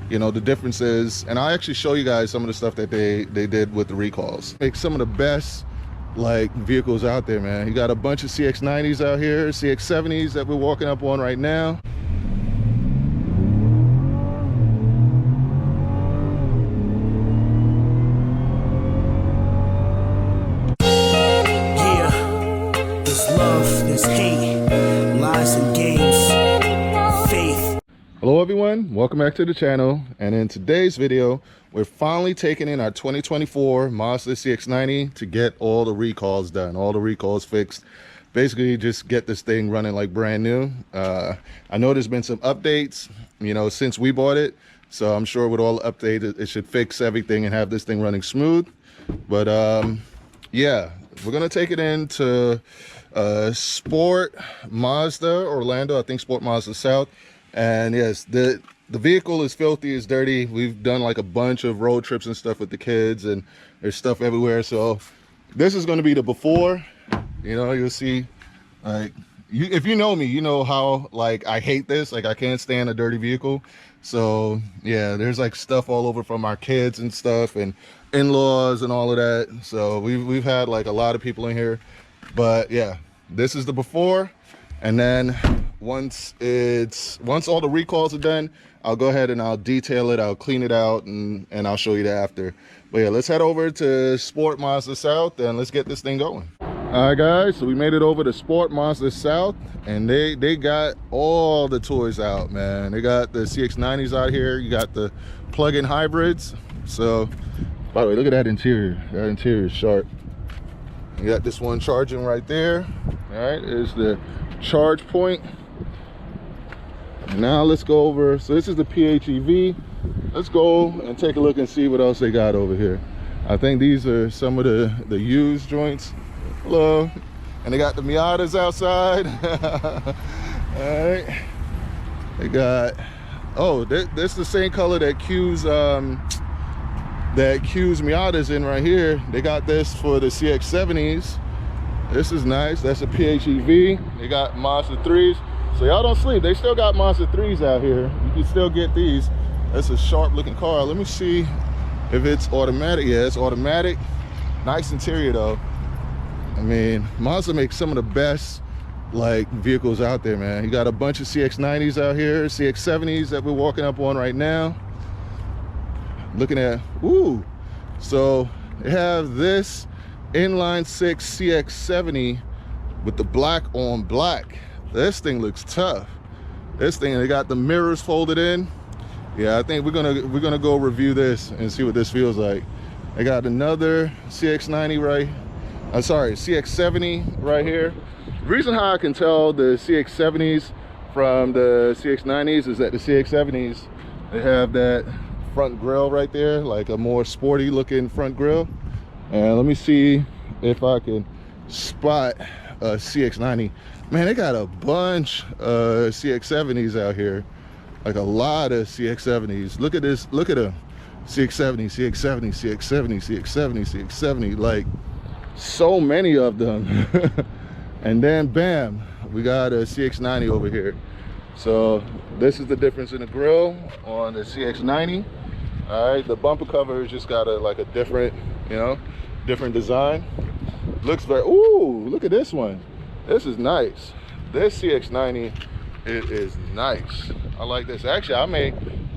you know, the differences. And I'll actually show you guys some of the stuff that they did with the recalls. Make some of the best like vehicles out there, man. You got a bunch of CX-90s out here, CX-70s that we're walking up on right now. Hello everyone, welcome back to the channel. And in today's video, we're finally taking in our 2024 Mazda CX-90 to get all the recalls done, all the recalls fixed. Basically just get this thing running like brand new. I know there's been some updates, you know, since we bought it. So I'm sure with all the updates, it should fix everything and have this thing running smooth. But yeah, we're gonna take it into Sport Mazda Orlando, I think Sport Mazda South. And yes, the vehicle is filthy, it's dirty. We've done like a bunch of road trips and stuff with the kids, and there's stuff everywhere. So this is going to be the before. You know, you'll see, like, if you know me, you know how like I hate this. Like, I can't stand a dirty vehicle. So yeah, there's like stuff all over from our kids and stuff, and in-laws and all of that. So we've had like a lot of people in here. But yeah, this is the before. And then once all the recalls are done, I'll go ahead and I'll detail it, I'll clean it out, and I'll show you that after. But yeah, let's head over to Sport Mazda South and let's get this thing going. All right guys, so we made it over to Sport Mazda South, and they got all the toys out, man. They got the CX-90s out here, you got the plug-in hybrids. So by the way, look at that interior. That interior is sharp. You got this one charging right there. All right, is the charge point. And now let's go over, so this is the PHEV. Let's go and take a look and see what else they got over here. I think these are some of the used joints. Hello. And they got the Miatas outside. All right, they got, oh, this is the same color that Q's Miata's in right here. They got this for the CX-70s. This is nice. That's a PHEV. They got Mazda 3s. So y'all don't sleep. They still got Mazda 3s out here. You can still get these. That's a sharp looking car. Let me see if it's automatic. Yeah, it's automatic. Nice interior though. I mean, Mazda makes some of the best like vehicles out there, man. You got a bunch of CX-90s out here, CX-70s that we're walking up on right now. Looking at, ooh. So they have this inline 6 CX-70 with the black on black. This thing looks tough. This thing, they got the mirrors folded in. Yeah, I think we're gonna go review this and see what this feels like. I got another CX-90 right, I'm sorry, CX-70 right here. The reason how I can tell the CX-70s from the CX-90s is that the CX-70s, they have that front grille right there, like a more sporty looking front grille. And let me see if I can spot a CX-90. Man, they got a bunch of CX-70s out here. Like a lot of CX-70s. Look at this, look at them. CX-70, CX-70, CX-70, CX-70, CX-70. Like, so many of them. And then, bam, we got a CX-90 over here. So this is the difference in the grille on the CX-90. All right, the bumper cover just got like a different, you know, different design. Looks very, ooh, look at this one. This is nice. This CX-90, it is nice. I like this. Actually, I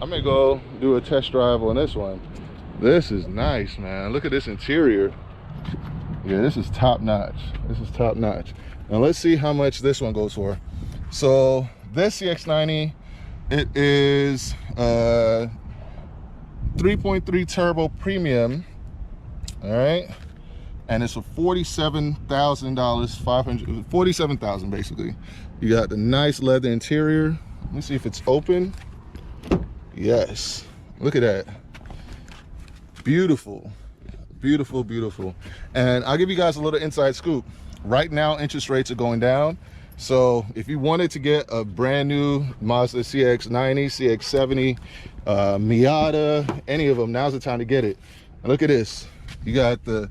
may go do a test drive on this one. This is nice, man. Look at this interior. Yeah, this is top notch. This is top notch. Now let's see how much this one goes for. So this CX-90, it is 3.3 turbo premium. All right, and it's for $47,000, $47,000 basically. You got the nice leather interior. Let me see if it's open. Yes, look at that. Beautiful, beautiful, beautiful. And I'll give you guys a little inside scoop. Right now, interest rates are going down. So if you wanted to get a brand new Mazda CX-90, CX-70, Miata, any of them, now's the time to get it. And look at this. You got the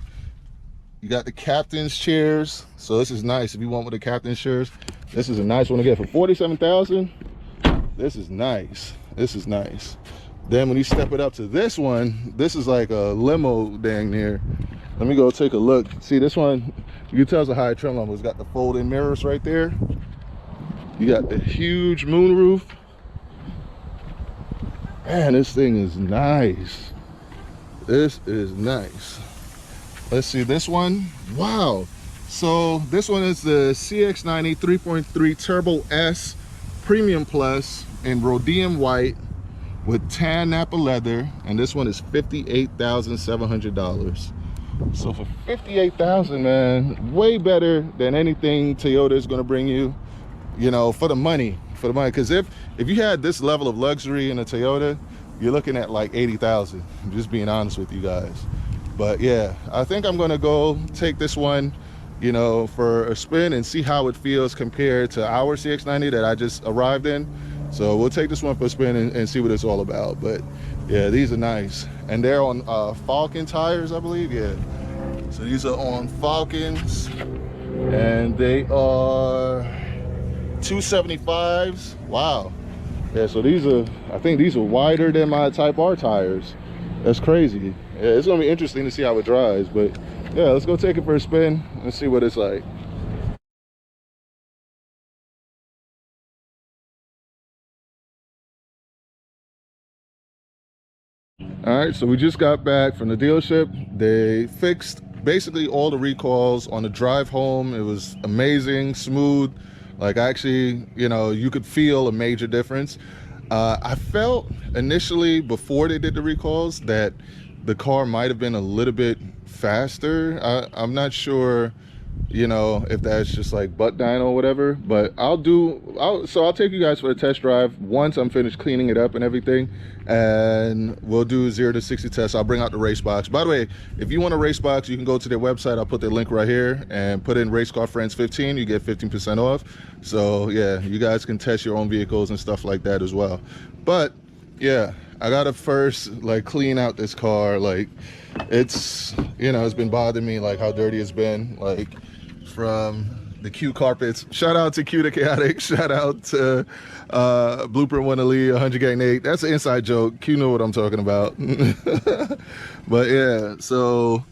captain's chairs. So this is nice. If you want with the captain's chairs, this is a nice one to get for $47,000. This is nice. This is nice. Then when you step it up to this one, this is like a limo dang near. Let me go take a look. See, this one, you can tell it's a high trim level. It's got the fold-in mirrors right there. You got the huge moonroof. Man, this thing is nice. This is nice. Let's see this one. Wow. So this one is the CX-90 3.3 Turbo S Premium Plus in rhodium white with tan Napa leather, and this one is $58,700. So for $58,000, man, way better than anything Toyota is going to bring you, you know, for the money. Because if you had this level of luxury in a Toyota, you're looking at like $80,000. I'm just being honest with you guys. But yeah, I think I'm going to go take this one, you know, for a spin and see how it feels compared to our CX-90 that I just arrived in. So we'll take this one for a spin and see what it's all about. But yeah, these are nice. And they're on Falcon tires, I believe. Yeah. So these are on Falcons. And they are 275s. Wow. Yeah, so these are, I think these are wider than my Type R tires. That's crazy. Yeah, it's going to be interesting to see how it drives. But yeah, let's go take it for a spin and see what it's like. All right, so we just got back from the dealership. They fixed basically all the recalls on the drive home. It was amazing, smooth. Like actually, you know, you could feel a major difference. I felt initially before they did the recalls that the car might have been a little bit faster. I'm not sure, you know, if that's just like butt dyno or whatever, but I'll take you guys for a test drive once I'm finished cleaning it up and everything, and we'll do 0 to 60 tests. I'll bring out the race box. By the way, if you want a race box, you can go to their website. I'll put the link right here and put in Race Car Friends 15. You get 15% off. So yeah, you guys can test your own vehicles and stuff like that as well. But yeah, I gotta first like clean out this car. Like it's, you know, it's been bothering me like how dirty it's been, like from the Q carpets. Shout out to Q the Chaotic. Shout out to Blueprint 1 Ali 100 Gang Nate. That's an inside joke. Q know what I'm talking about. But yeah, so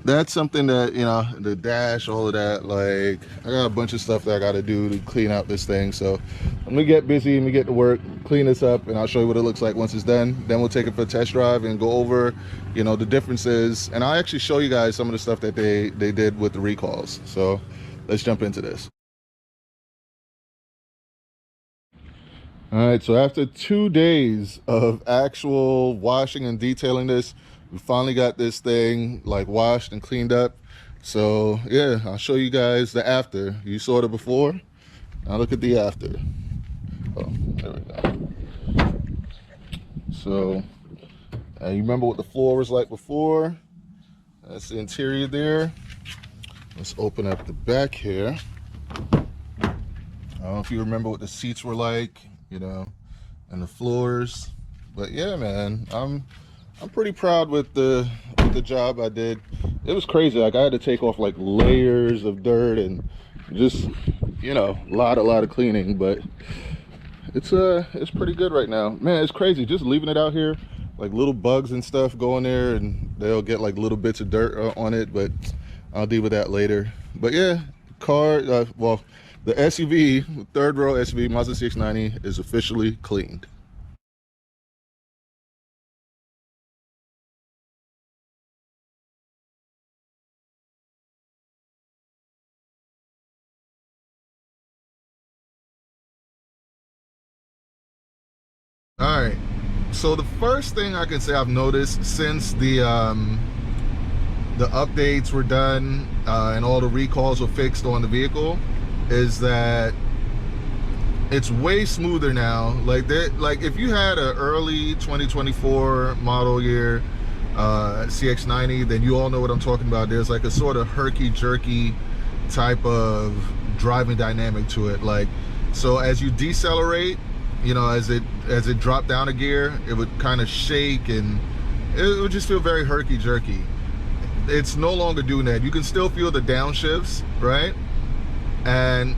that's something that, you know, the dash, all of that, like I got a bunch of stuff that I got to do to clean out this thing. So I'm gonna get busy and we get to work, clean this up, and I'll show you what it looks like once it's done. Then we'll take it for a test drive and go over, you know, the differences, and I'll actually show you guys some of the stuff that they did with the recalls. So let's jump into this. All right, so after 2 days of actual washing and detailing this, we finally got this thing like washed and cleaned up. So yeah, I'll show you guys the after. You saw it before, now look at the after. Oh, there we go. So you remember what the floor was like before? That's the interior there. Let's open up the back here. I don't know if you remember what the seats were like, you know, and the floors. But yeah, man, I'm pretty proud with the job I did. It was crazy. Like I had to take off like layers of dirt and just, you know, a lot of cleaning, but it's pretty good right now. Man, it's crazy just leaving it out here. Like little bugs and stuff go in there and they'll get like little bits of dirt on it, but I'll deal with that later. But yeah, car, well, the SUV, third row SUV, Mazda CX-90 is officially cleaned. All right, so the first thing I can say I've noticed since the updates were done and all the recalls were fixed on the vehicle is that it's way smoother now. Like if you had an early 2024 model year CX-90, then you all know what I'm talking about. There's like a sort of herky-jerky type of driving dynamic to it. Like, so as you decelerate, you know, as it dropped down a gear, it would kind of shake and it would just feel very herky-jerky. It's no longer doing that. You can still feel the downshifts, right? And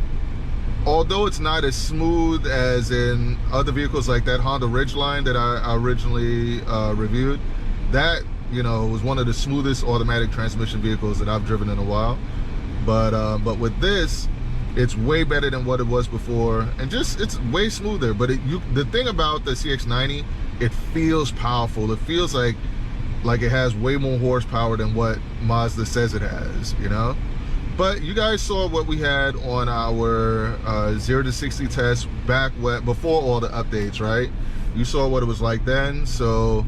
although it's not as smooth as in other vehicles like that Honda Ridgeline that I originally reviewed, that, you know, was one of the smoothest automatic transmission vehicles that I've driven in a while. But with this, it's way better than what it was before, and just it's way smoother. But the thing about the CX-90, it feels powerful. It feels like it has way more horsepower than what Mazda says it has, you know. But you guys saw what we had on our 0 to 60 test back before all the updates, right? You saw what it was like then. So,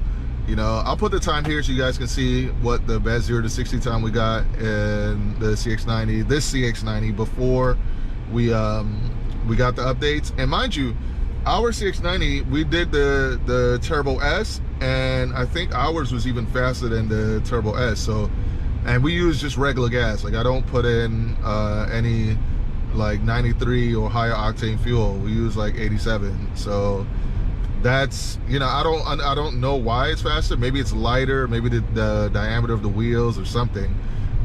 you know, I'll put the time here so you guys can see what the best 0 to 60 time we got in the CX-90, this CX-90, before we got the updates. And mind you, our CX-90, we did the Turbo S, and I think ours was even faster than the Turbo S. So, and we use just regular gas. Like, I don't put in any like 93 or higher octane fuel. We use like 87. So that's, you know, I don't know why it's faster. Maybe it's lighter, maybe the diameter of the wheels or something,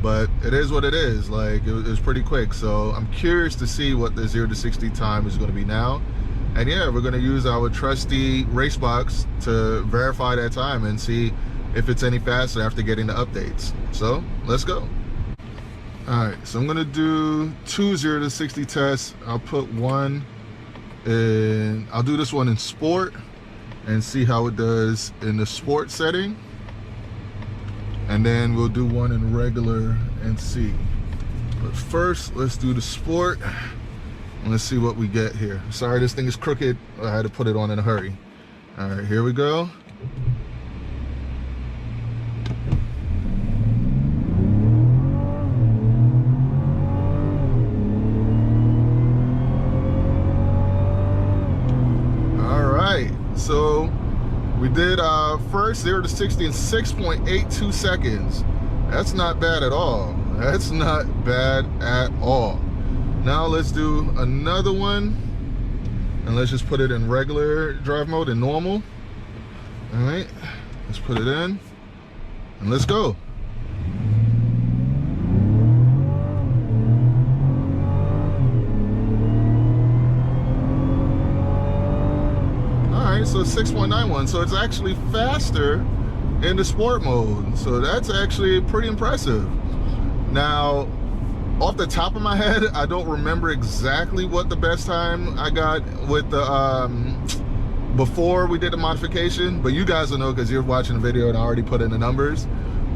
but it is what it is. Like, it was pretty quick. So I'm curious to see what the 0 to 60 time is going to be now. And yeah, we're going to use our trusty race box to verify that time and see if it's any faster after getting the updates. So let's go. All right, so I'm gonna do 2 0 to 60 tests. I'll put one in, I'll do this one in sport and see how it does in the sport setting, and then we'll do one in regular and see. But first, let's do the sport and let's see what we get here. Sorry, this thing is crooked. I had to put it on in a hurry. All right, here we go. So we did our first 0 to 60 in 6.82 seconds. That's not bad at all. That's not bad at all. Now let's do another one, and let's just put it in regular drive mode and normal. All right, let's put it in and let's go. So 6.91, so it's actually faster in the sport mode. So that's actually pretty impressive. Now, off the top of my head, I don't remember exactly what the best time I got with the before we did the modification, but you guys will know because you're watching the video and I already put in the numbers.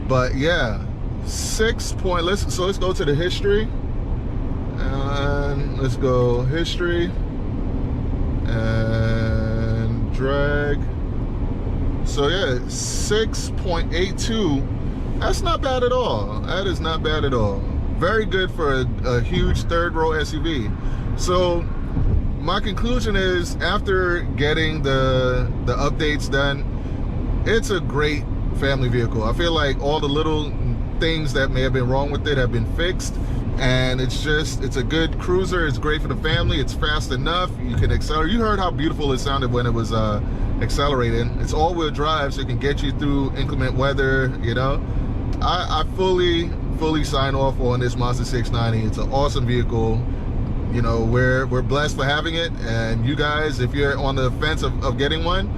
But yeah, let's go to the history, and let's go history and drag. So yeah, 6.82. That's not bad at all. That is not bad at all. Very good for a huge third row SUV. So my conclusion is, after getting the updates done, it's a great family vehicle. I feel like all the little things that may have been wrong with it have been fixed, and it's a good cruiser. It's great for the family. It's fast enough. You can accelerate. You heard how beautiful it sounded when it was accelerating. It's all-wheel drive, so it can get you through inclement weather. You know, I fully sign off on this Mazda CX-90. It's an awesome vehicle. You know, we're blessed for having it, and you guys, if you're on the fence of getting one,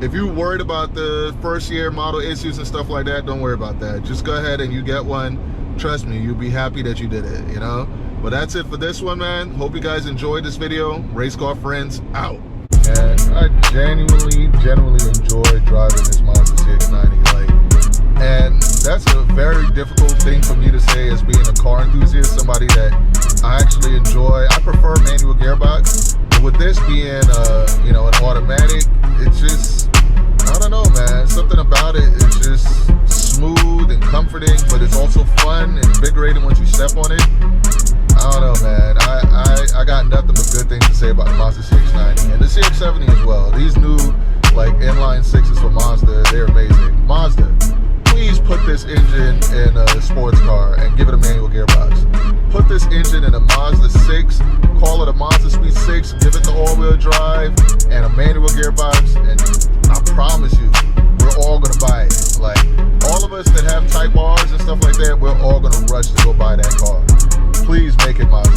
if you're worried about the first year model issues and stuff like that, don't worry about that. Just go ahead and you get one. Trust me, you'll be happy that you did it, you know? But that's it for this one, man. Hope you guys enjoyed this video. Race car friends out. And I genuinely enjoy driving this Mazda CX-90. And that's a very difficult thing for me to say as being a car enthusiast, somebody that I actually enjoy. I prefer manual gearbox, but with this being you know, an automatic, it's just, I don't know, man, something about it is just smooth and comforting, but it's also fun and invigorating once you step on it. I don't know, man. I got nothing but good things to say about the Mazda CX-90 and the CX-70 as well. These new like inline sixes from Mazda, they're amazing. Mazda, please put this engine in a sports car and give it a manual gearbox. Put this engine in a Mazda 6, call it a Mazda Speed 6, give it the all-wheel drive and a manual gearbox, and I promise you, we're all gonna buy it. Like, all of us that have Type Rs and stuff like that, we're all gonna rush to go buy that car. Please make it Mazda.